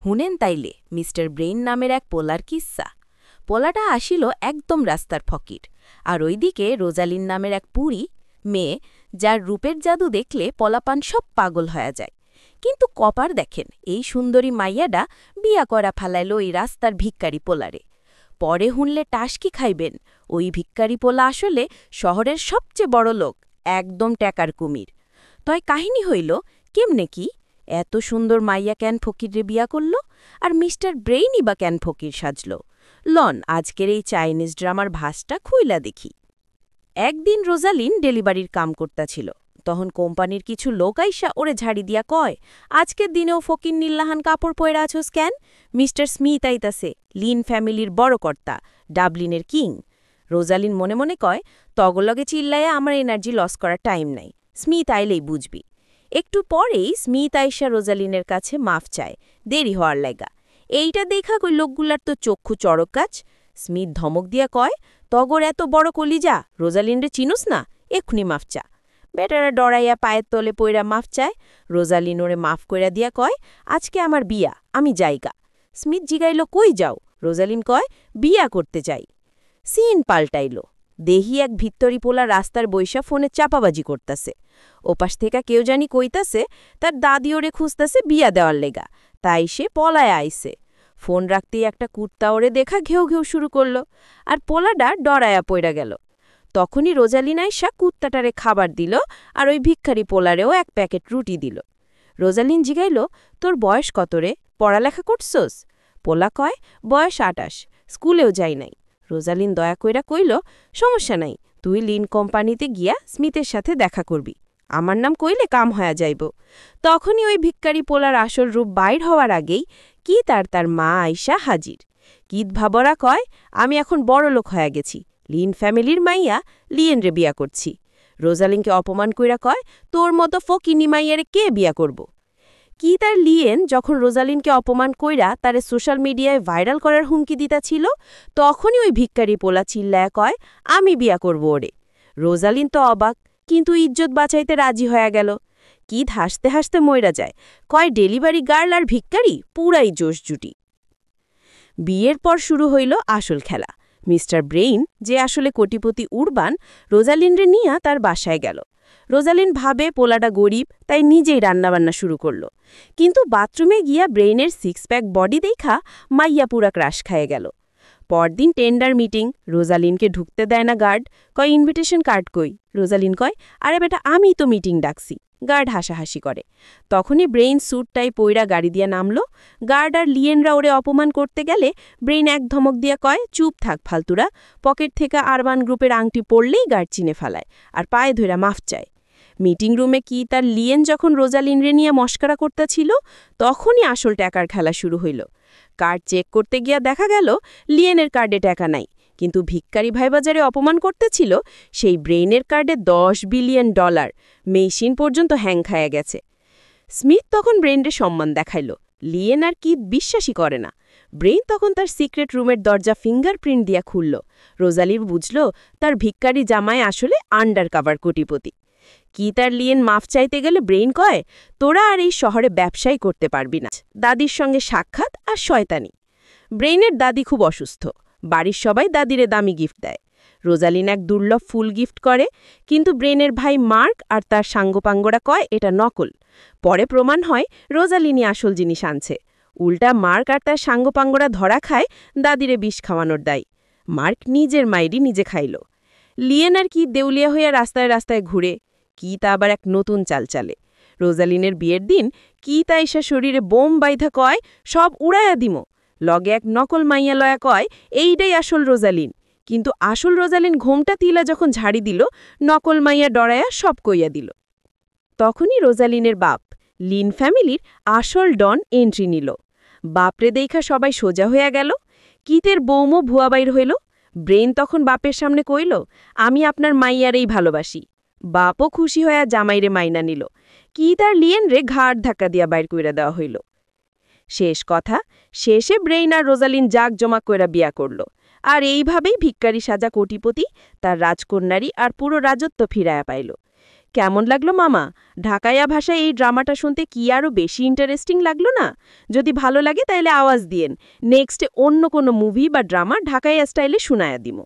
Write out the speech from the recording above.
হুনেন তাইলে mister brain নামের এক পোলার কিস্সা। পোলাটা আসিল একদম রাস্তার ফকির, আর ওইদিকে রোজালিন নামের এক পুরী মেয়ে, যার রূপের জাদু দেখলে পলাপান সব পাগল হয়ে যায়। কিন্তু কপার দেখেন, এই সুন্দরী মাইয়াডা বিয়া করা ফালাইল ওই রাস্তার ভিক্ষারি পোলারে। পরে হুনলে টাসকি খাইবেন, ওই ভিক্ষারি পোলা আসলে শহরের সবচেয়ে বড় লোক, একদম ট্যাকার কুমির। তয় কাহিনী হইল কেমনে কি এত সুন্দর মাইয়া ক্যান ফকিরে বিয়া করল, আর মিস্টার ব্রেইনই বা ক্যান ফকির সাজল। লন আজকের এই চাইনিজ ড্রামার ভাসটা খুইলা দেখি। একদিন রোজালিন ডেলিভারির কাম করতাছিল, তখন কোম্পানির কিছু লোক আইসা ওরে ঝাড়ি দিয়া কয়, আজকের দিনেও ফকির নিল্লাহান কাপড় পয়রা আছোস কেন? মিস্টার স্মিথ আইতাছে, লিন ফ্যামিলির বড় কর্তা, ডাবলিনের কিং। রোজালিন মনে মনে কয়, তগলগে চিল্লাইয়া আমার এনার্জি লস করার টাইম নাই, স্মিথ আইলেই বুঝবি। একটু পরেই স্মিথ আইসা রোজালিনের কাছে মাফ চায়, দেরি হওয়ার লাইগা। এইটা দেখা কই লোকগুলার তো চক্ষু চড়ক গাছ। স্মিথ ধমক দিয়া কয়, তগর এত বড় কলিজা, রোজালিনরে চিনুস না, এক্ষুনি মাফ চা। বেটারা ডরাইয়া পায়ের তলে পইরা মাফ চায়। রোজালিন ওরে মাফ কইরা দিয়া কয়, আজকে আমার বিয়া, আমি যাইগা। স্মিথ জিগাইল, কই যাও? রোজালিন কয়, বিয়া করতে যাই। সিন পাল্টাইল, দেহি এক ভিত্তরি পোলা রাস্তার বৈশা ফোনে চাপাবাজি করতাছে। ওপাশ থেকে কেউ জানি কইতাছে তার দাদি ওরে খুঁজতাছে বিয়া দেওয়ার লেগা, তাই সে পলায় আইছে। ফোন রাখতেই একটা কুত্তা ওরে দেখা ঘেউ ঘেউ শুরু করল, আর পোলাডা ডরায়া পইরা গেল। তখনই রোজালিন আইসা কুত্তাটারে খাবার দিল, আর ওই ভিক্ষারি পোলারেও এক প্যাকেট রুটি দিল। রোজালিন জিগাইল, তোর বয়স কত রে, পড়ালেখা করছস? পোলা কয়, বয়স ২৮, স্কুলেও যাই নাই। রোজালিন দয়া কইরা কইল, সমস্যা নাই, তুই লিন কোম্পানিতে গিয়া স্মিথের সাথে দেখা করবি, আমার নাম কইলে কাম হয়ে যাইব। তখনই ওই ভিক্ষারি পোলার আসল রূপ বাইর হওয়ার আগেই কি তার মা আইসা হাজির। কিদ ভাবরা কয়, আমি এখন বড় লোক হয়ে গেছি, লিন ফ্যামিলির মাইয়া লিয়েনরে বিয়া করছি। রোজালিনকে অপমান কইরা কয়, তোর মতো ফকিনি মাইয়ারে কে বিয়া করব? কি তার লিয়েন যখন রোজালিনকে অপমান কইরা তারে সোশ্যাল মিডিয়ায় ভাইরাল করার হুমকি দিতা ছিল, তখনই ওই ভিক্ষারি পোলা চিল্লায়া কয়, আমি বিয়া করব ওরে। রোজালিন তো অবাক, কিন্তু ইজ্জত বাঁচাইতে রাজি হয়ে গেল। কিদ হাসতে হাসতে মইরা যায়, কয়, ডেলিভারি গার্ল আর ভিক্ষারি পুরাই জোশ জুটি। বিয়ের পর শুরু হইল আসল খেলা। মিস্টার ব্রেইন, যে আসলে কোটিপতি উরবান, রোজালিনরে নিয়া তার বাসায় গেল। রোজালিন ভাবে পোলাটা গরিব, তাই নিজেই রান্নাবান্না শুরু করল। কিন্তু বাথরুমে গিয়া ব্রেইনের 6 প্যাক বডি দেখা মাইয়া পুরা ক্রাশ খায়ে গেল। পরদিন টেন্ডার মিটিং, রোজালিনকে ঢুকতে দেয় না গার্ড, কয়, ইনভিটেশন কার্ড কই? রোজালিন কয়, আরে বেটা, আমি তো মিটিং ডাকছি। গার্ড হাসাহাসি করে। তখনই ব্রেইন স্যুট টাই পইরা গাড়ি দিয়া নামল। গার্ড আর লিয়েনরা ওরে অপমান করতে গেলে ব্রেইন এক ধমক দিয়া কয়, চুপ থাক ফালতুরা। পকেট থেকে আরবান গ্রুপের আংটি পড়লেই গার্ড চিনে ফেলায়, আর পায়ে ধইরা মাফ চায়। মিটিং রুমে কি তার লিয়েন যখন রোজালিনরে নিয়ে মস্করা করতেছিল, তখনই আসল টাকার খেলা শুরু হইল। কার্ড চেক করতে গিয়া দেখা গেল লিয়েনের কার্ডে টাকা নাই, কিন্তু ভিক্ষারি ভাইবাজারে অপমান করতেছিল সেই ব্রেইনের কার্ডে $10 বিলিয়ন। মেশিন পর্যন্ত হ্যাং খায়া গেছে। স্মিথ তখন ব্রেইনরে সম্মান দেখাইল, লিয়েন আর কি বিশ্বাসই করে না। ব্রেইন তখন তার সিক্রেট রুমের দরজা ফিঙ্গারপ্রিন্ট দিয়া খুলল। রোজালিন বুঝল তার ভিক্ষারি জামাই আসলে আন্ডার কাভার কোটিপতি। কি তার লিয়েন মাফ চাইতে গেলে ব্রেইন কয়, তোরা আর এই শহরে ব্যবসাই করতে পারবি না। দাদির সঙ্গে সাক্ষাৎ আর শয়তানি। ব্রেইনের দাদি খুব অসুস্থ, বাড়ির সবাই দাদিরে দামি গিফট দেয়। রোজালিন এক দুর্লভ ফুল গিফট করে, কিন্তু ব্রেইনের ভাই মার্ক আর তার সাঙ্গপাঙ্গরা কয় এটা নকল। পরে প্রমাণ হয় রোজালিনই আসল জিনিস আনছে। উল্টা মার্ক আর তার সাঙ্গপাঙ্গরা ধরা খায় দাদিরে বিষ খাওয়ানোর দায়। মার্ক নিজের মাইরি নিজে খাইল। লিয়েন আর কি দেউলিয়া হইয়া রাস্তায় রাস্তায় ঘুরে। কি তা আবার এক নতুন চাল চালে। রোজালিনের বিয়ের দিন কি তা এসা শরীরে বোম বাইধা কয়, সব উড়াইয়া দিমো। লগে এক নকল মাইয়া লয়া কয়, এইটাই আসল রোজালিন। কিন্তু আসল রোজালিন ঘোমটা তিলা যখন ঝাড়ি দিল, নকল মাইয়া ডরায়া সব কইয়া দিল। তখনই রোজালিনের বাপ, লিন ফ্যামিলির আসল ডন, এন্ট্রি নিল। বাপরে দেখা সবাই সোজা হইয়া গেল। কিতের বৌমো ভুয়া বাইর হইল। ব্রেইন তখন বাপের সামনে কইল, আমি আপনার মাইয়ারেই ভালোবাসি। বাপও খুশি হইয়া জামাইরে মাইনা নিল। কি তার লিয়েনরে ঘাড় ধাক্কা দিয়া বাইর কইরা দেওয়া হইল। শেষ কথা, শেষে ব্রেইন আর রোজালিন জাকজমা কইরা বিয়া করল। আর এইভাবেই ভিক্ষারি সাজা কোটিপতি তার রাজকন্যারী আর পুরো রাজত্ব ফিরায়া পাইল। কেমন লাগলো মামা? ঢাকাইয়া ভাষায় এই ড্রামাটা শুনতে কি আরও বেশি ইন্টারেস্টিং লাগলো না? যদি ভালো লাগে তাইলে আওয়াজ দিয়েন। নেক্সটে অন্য কোনো মুভি বা ড্রামা ঢাকাইয়া স্টাইলে শুনায়া দিমু।